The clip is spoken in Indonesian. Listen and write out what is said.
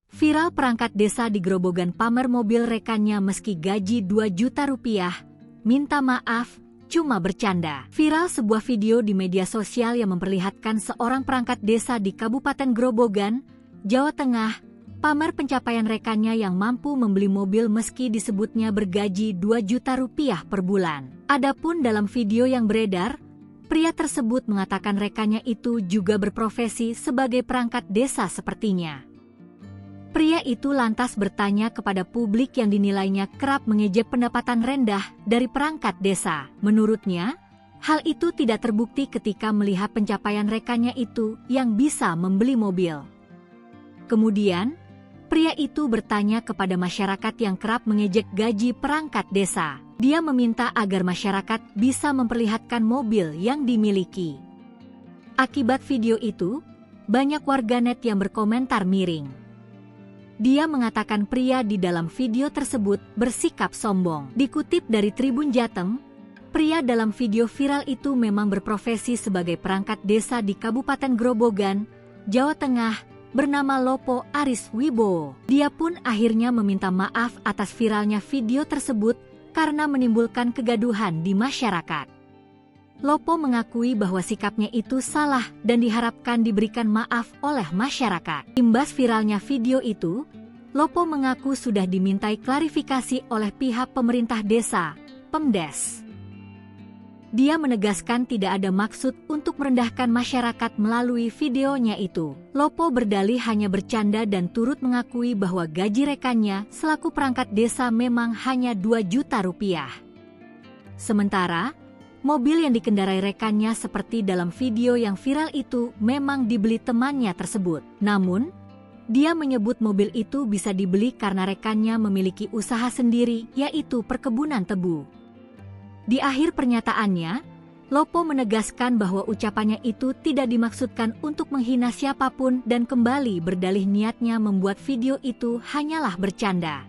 Viral perangkat desa di Grobogan pamer mobil rekannya meski gaji 2 juta rupiah. Minta maaf, cuma bercanda. Viral sebuah video di media sosial yang memperlihatkan seorang perangkat desa di Kabupaten Grobogan, Jawa Tengah, pamer pencapaian rekannya yang mampu membeli mobil meski disebutnya bergaji 2 juta rupiah per bulan. Adapun dalam video yang beredar, pria tersebut mengatakan rekannya itu juga berprofesi sebagai perangkat desa sepertinya. Pria itu lantas bertanya kepada publik yang dinilainya kerap mengejek pendapatan rendah dari perangkat desa. Menurutnya, hal itu tidak terbukti ketika melihat pencapaian rekannya itu yang bisa membeli mobil. Kemudian, pria itu bertanya kepada masyarakat yang kerap mengejek gaji perangkat desa. Dia meminta agar masyarakat bisa memperlihatkan mobil yang dimiliki. Akibat video itu, banyak warganet yang berkomentar miring. Dia mengatakan pria di dalam video tersebut bersikap sombong. Dikutip dari Tribun Jateng, pria dalam video viral itu memang berprofesi sebagai perangkat desa di Kabupaten Grobogan, Jawa Tengah, bernama Lopo Aris Wibowo. Dia pun akhirnya meminta maaf atas viralnya video tersebut karena menimbulkan kegaduhan di masyarakat. Lopo mengakui bahwa sikapnya itu salah dan diharapkan diberikan maaf oleh masyarakat. Imbas viralnya video itu, Lopo mengaku sudah dimintai klarifikasi oleh pihak pemerintah desa, Pemdes. Dia menegaskan tidak ada maksud untuk merendahkan masyarakat melalui videonya itu. Lopo berdalih hanya bercanda dan turut mengakui bahwa gaji rekannya selaku perangkat desa memang hanya 2 juta rupiah. Sementara, mobil yang dikendarai rekannya seperti dalam video yang viral itu memang dibeli temannya tersebut. Namun, dia menyebut mobil itu bisa dibeli karena rekannya memiliki usaha sendiri, yaitu perkebunan tebu. Di akhir pernyataannya, Lopo menegaskan bahwa ucapannya itu tidak dimaksudkan untuk menghina siapapun dan kembali berdalih niatnya membuat video itu hanyalah bercanda.